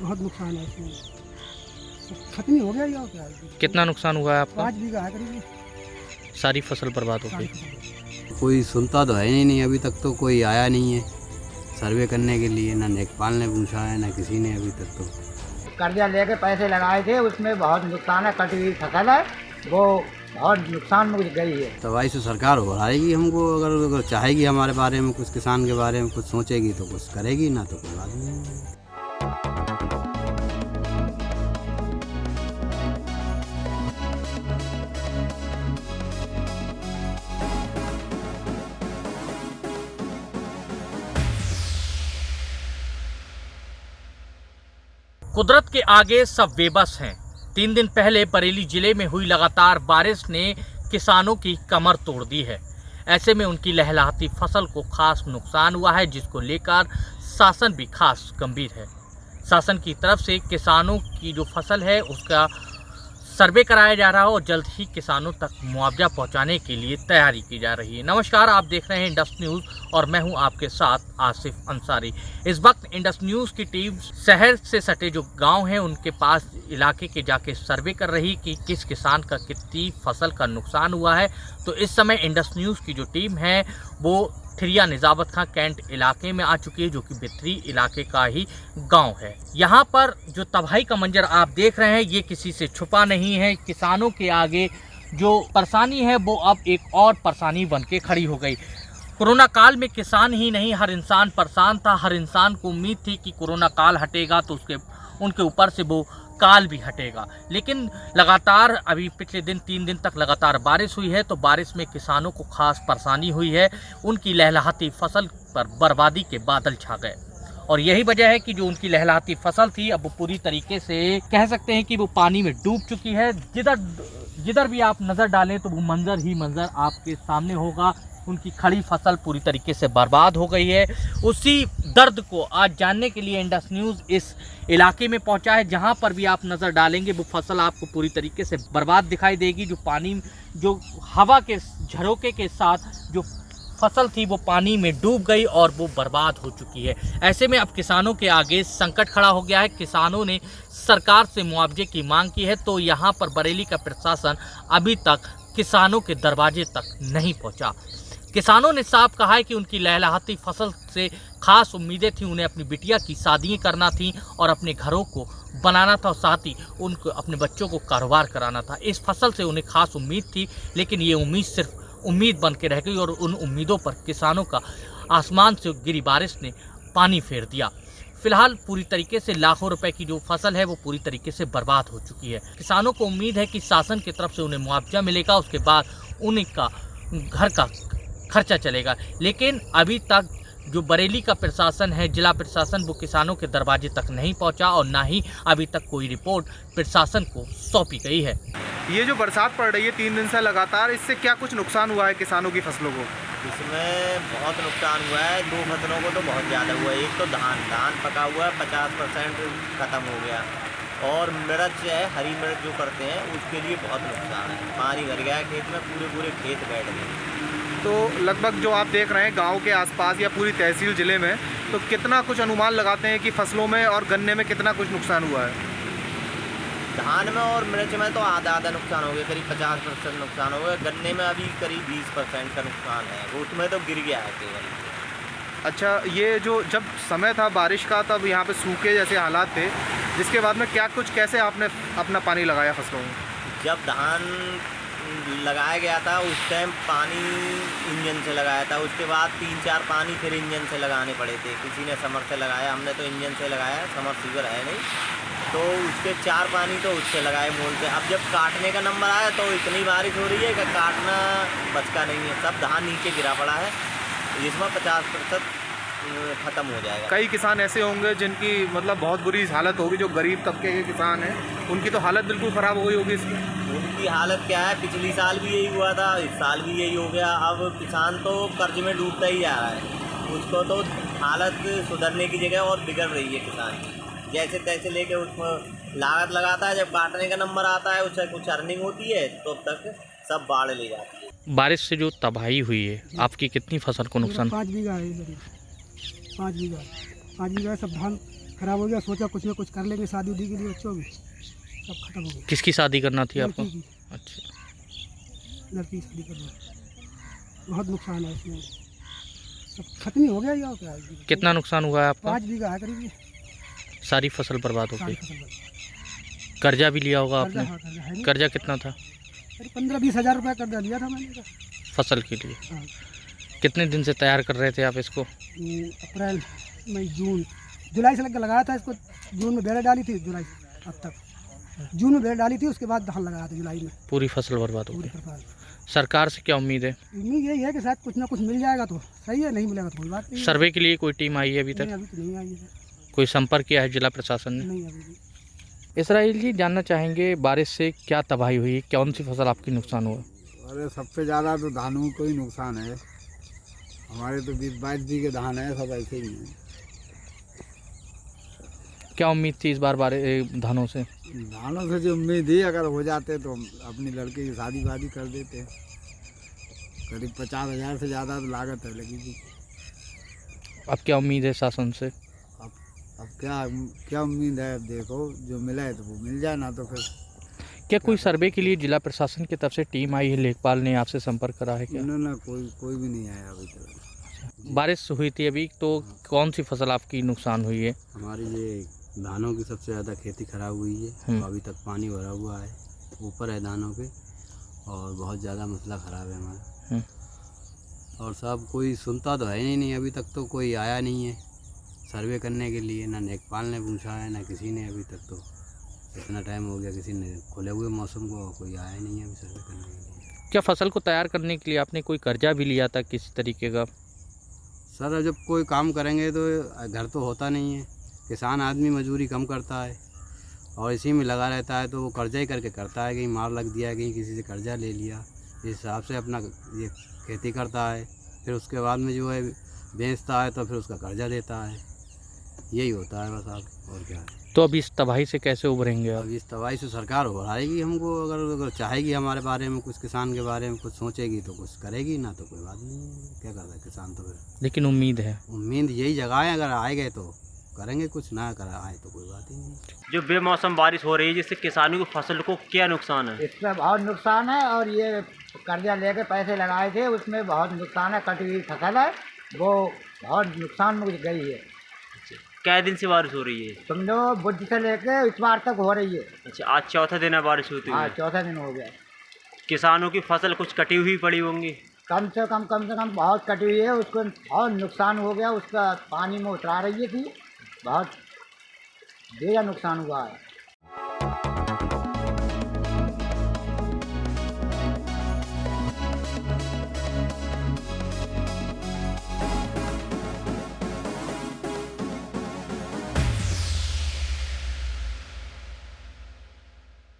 बहुत नुकसान है इसमें, खत्म ही हो गया या क्या है? कितना नुकसान हुआ है आपका? 5 बीघा है करीब। सारी फसल बर्बाद हो गई। कोई सुनता तो है ही नहीं, अभी तक तो कोई आया नहीं है सर्वे करने के लिए, ना लेखपाल ने पूछा है ना किसी ने अभी तक। तो कर्जा लेके पैसे लगाए थे, उसमें बहुत नुकसान है। कटी हुई फसल है, वो बहुत नुकसान में गई है। दवाई से सरकार उभराएगी हमको, अगर चाहेगी हमारे बारे में कुछ, किसान के बारे में कुछ सोचेगी तो कुछ करेगी, ना तो कोई बात नहीं। कुदरत के आगे सब बेबस हैं। 3 दिन पहले बरेली जिले में हुई लगातार बारिश ने किसानों की कमर तोड़ दी है। ऐसे में उनकी लहलहाती फसल को खास नुकसान हुआ है, जिसको लेकर शासन भी खास गंभीर है। शासन की तरफ से किसानों की जो फसल है उसका सर्वे कराया जा रहा है और जल्द ही किसानों तक मुआवजा पहुंचाने के लिए तैयारी की जा रही है। नमस्कार, आप देख रहे हैं इंडस न्यूज़ और मैं हूं आपके साथ आसिफ अंसारी। इस वक्त इंडस न्यूज़ की टीम शहर से सटे जो गांव हैं उनके पास इलाके के जाके सर्वे कर रही कि किस किसान का कितनी फसल का नुकसान हुआ है। तो इस समय इंडस न्यूज़ की जो टीम है वो ठिरिया निजामत खां कैंट इलाके में आ चुकी है, जो कि बिथरी इलाके का ही गांव है। यहाँ पर जो तबाही का मंजर आप देख रहे हैं ये किसी से छुपा नहीं है। किसानों के आगे जो परेशानी है वो अब एक और परेशानी बन के खड़ी हो गई। कोरोना काल में किसान ही नहीं हर इंसान परेशान था। हर इंसान को उम्मीद थी कि कोरोना काल हटेगा तो उनके ऊपर से वो काल भी हटेगा, लेकिन लगातार अभी पिछले 3 दिन तक लगातार बारिश हुई है, तो बारिश में किसानों को खास परेशानी हुई है। उनकी लहलहाती फसल पर बर्बादी के बादल छा गए और यही वजह है कि जो उनकी लहलहाती फसल थी अब वो पूरी तरीके से कह सकते हैं कि वो पानी में डूब चुकी है। जिधर भी आप नज़र डालें तो वो मंजर ही मंजर आपके सामने होगा। उनकी खड़ी फसल पूरी तरीके से बर्बाद हो गई है। उसी दर्द को आज जानने के लिए इंडस न्यूज़ इस इलाके में पहुंचा है। जहां पर भी आप नज़र डालेंगे वो फसल आपको पूरी तरीके से बर्बाद दिखाई देगी। जो हवा के झरोके के साथ जो फसल थी वो पानी में डूब गई और वो बर्बाद हो चुकी है। ऐसे में अब किसानों के आगे संकट खड़ा हो गया है। किसानों ने सरकार से मुआवजे की मांग की है, तो यहाँ पर बरेली का प्रशासन अभी तक किसानों के दरवाजे तक नहीं पहुँचा। किसानों ने साफ कहा है कि उनकी लहलहाती फसल से खास उम्मीदें थी। उन्हें अपनी बिटिया की शादियाँ करना थी और अपने घरों को बनाना था और साथ ही उनको अपने बच्चों को कारोबार कराना था। इस फसल से उन्हें खास उम्मीद थी, लेकिन ये उम्मीद सिर्फ उम्मीद बन के रह गई और उन उम्मीदों पर किसानों का आसमान से गिरी बारिश ने पानी फेर दिया। फिलहाल पूरी तरीके से लाखों रुपए की जो फसल है वो पूरी तरीके से बर्बाद हो चुकी है। किसानों को उम्मीद है कि शासन की तरफ से उन्हें मुआवजा मिलेगा, उसके बाद उनका घर का खर्चा चलेगा, लेकिन अभी तक जो बरेली का प्रशासन है, जिला प्रशासन, वो किसानों के दरवाजे तक नहीं पहुंचा और ना ही अभी तक कोई रिपोर्ट प्रशासन को सौंपी गई है। ये जो बरसात पड़ रही है 3 दिन से लगातार, इससे क्या कुछ नुकसान हुआ है किसानों की फसलों को? इसमें बहुत नुकसान हुआ है। 2 फसलों को तो बहुत ज़्यादा हुआ है। एक तो धान पका हुआ है, 50% ख़त्म हो गया, और मिर्च है, हरी मिर्च जो करते हैं उसके लिए बहुत नुकसान है। पानी भर गया है खेत में, पूरे खेत बैठ गए। तो लगभग जो आप देख रहे हैं गांव के आसपास या पूरी तहसील ज़िले में, तो कितना कुछ अनुमान लगाते हैं कि फसलों में और गन्ने में कितना कुछ नुकसान हुआ है? धान में और मिर्च में तो आधा नुकसान हो गया, करीब 50% नुकसान हो गया। गन्ने में अभी करीब 20% का नुकसान है, वो उसमें तो गिर गया है केवल। अच्छा, ये जो जब समय था बारिश का तब यहाँ पे सूखे जैसे हालात थे, जिसके बाद में कैसे आपने अपना पानी लगाया फसलों में? जब धान लगाया गया था उस टाइम पानी इंजन से लगाया था, उसके बाद 3-4 पानी फिर इंजन से लगाने पड़े थे। किसी ने समर से लगाया, हमने तो इंजन से लगाया, समर सीवर है नहीं, तो उसके 4 पानी तो उससे लगाए मोल से। अब जब काटने का नंबर आया तो इतनी बारिश हो रही है कि काटना बचका नहीं है। सब धान नीचे गिरा पड़ा है, जिसमें 50% ख़त्म हो जाएगा। कई किसान ऐसे होंगे जिनकी मतलब बहुत बुरी हालत होगी, जो गरीब तबके के किसान हैं, उनकी तो हालत बिल्कुल ख़राब हो गई होगी इसमें। उनकी हालत क्या है, पिछली साल भी यही हुआ था, इस साल भी यही हो गया। अब किसान तो कर्ज में डूबता ही जा रहा है, उसको तो हालत सुधरने की जगह और बिगड़ रही है किसान की। जैसे तैसे लेके उसमें लागत लगाता है, जब काटने का नंबर आता है उससे कुछ अर्निंग होती है तो तब तक सब बाढ़ ले जाती है। बारिश से जो तबाही हुई है, आपकी कितनी फसल को नुकसान? 5 बीघा है, 5 बीघा सब धान खराब हो गया, सोचा कुछ ना कुछ कर लेंगे शादी उदी के लिए बच्चों की, सब खत्म हो गया। किसकी शादी करना थी आपको? लड़की की, अच्छा, लड़की की शादी करना, बहुत नुकसान है इसमें, सब खत्म ही हो गया। या क्या है? कितना नुकसान हुआ है आपका? 5 बीघा है करीब, ये सारी फसल बर्बाद हो सारी गई। फसल बर्बाद। कर्जा भी लिया होगा कर्जा, आपने? हाँ, कर्जा है नहीं। कर्जा कितना था? करीब 15-20 हज़ार रुपये कर्जा लिया था मैंने। फसल के लिए हाँ, कितने दिन से तैयार कर रहे थे आप इसको? अप्रैल, मई, जून, जुलाई से लगाया था इसको। जून में बेड़ डाली थी, जुलाई अब तक जून में बेड़ डाली थी, उसके बाद धान लगाया था जुलाई में। पूरी फसल बर्बाद हो पूरी गई। फसल। सरकार से क्या उम्मीद है? उम्मीद यही है कि शायद कुछ ना कुछ मिल जाएगा तो सही है, नहीं मिलेगा तो कोई बात नहीं है। सर्वे के लिए कोई टीम आई है अभी नहीं, तक? अभी तो नहीं आई है। कोई संपर्क किया है जिला प्रशासन ने? नहीं अभी भी। इसराइल जी, जानना चाहेंगे बारिश से क्या तबाही हुई, कौन सी फसल आपकी नुकसान हुआ? अरे सबसे ज़्यादा तो धानों को ही नुकसान है। हमारे तो 20-22 बीघे धान है, सब ऐसे ही हैं। क्या उम्मीद थी इस बार धानों से? धानों से जो उम्मीद ही अगर हो जाते तो हम अपनी लड़के की शादी वादी कर देते। करीब 50,000 से ज़्यादा तो लागत है लगी थी। अब क्या उम्मीद है शासन से? अब क्या उम्मीद है, अब देखो जो मिला है तो वो मिल जाए, ना तो फिर। क्या कोई सर्वे के लिए जिला प्रशासन की तरफ से टीम आई है? लेखपाल ने आपसे संपर्क करा है क्या? ना कोई भी नहीं आया अभी तक। बारिश हुई थी अभी, तो कौन सी फसल आपकी नुकसान हुई है? हमारी ये धानों की सबसे ज़्यादा खेती खराब हुई है। अभी तक पानी भरा हुआ है, ऊपर है धानों के, और बहुत ज़्यादा मसला ख़राब है हमारा। और सब कोई सुनता तो है ही नहीं, अभी तक तो कोई आया नहीं है सर्वे करने के लिए। ना लेखपाल ने पूछा है, ना किसी ने अभी तक। तो इतना टाइम हो गया, किसी ने खुले हुए मौसम को कोई आया नहीं है अभी सर्वे करने के लिए। क्या फसल को तैयार करने के लिए आपने कोई कर्जा भी लिया था किसी तरीके का? सर, जब कोई काम करेंगे तो घर तो होता नहीं है। किसान आदमी मजदूरी कम करता है और इसी में लगा रहता है, तो वो कर्जा ही करके करता है। कहीं मार लग दिया, कहीं किसी से कर्जा ले लिया, इस हिसाब से अपना ये खेती करता है। फिर उसके बाद में जो है बेचता है तो फिर उसका कर्जा देता है। यही होता है बस। आप और क्या है। तो अभी इस तबाही से कैसे उभरेंगे आप? अब इस तबाही से सरकार उभराएगी हमको। अगर चाहेगी हमारे बारे में कुछ, किसान के बारे में कुछ सोचेगी तो कुछ करेगी, ना तो कोई बात नहीं है। क्या करता है किसान तो फिर। लेकिन उम्मीद है? उम्मीद यही जगाएं, अगर आए गए तो करेंगे कुछ, ना कर आए तो कोई बात ही नहीं। जो बेमौसम बारिश हो रही है, जिससे किसानों की फसल को क्या नुकसान है? इसमें बहुत नुकसान है, और ये कर्जा लेके पैसे लगाए थे उसमें बहुत नुकसान है। कटी हुई फसल है, वो बहुत नुकसान में गई है। क्या दिन से बारिश हो रही है? समझो बुध से लेके इस बार तक हो रही है। अच्छा, आज चौथा दिन है बारिश होती हाँ, हुई। चौथा दिन हो गया। किसानों की फसल कुछ कटी हुई पड़ी होंगी? कम से कम बहुत कटी हुई है, उसको बहुत नुकसान हो गया। उसका पानी में उतरा रही थी, बहुत बेजा नुकसान हुआ है।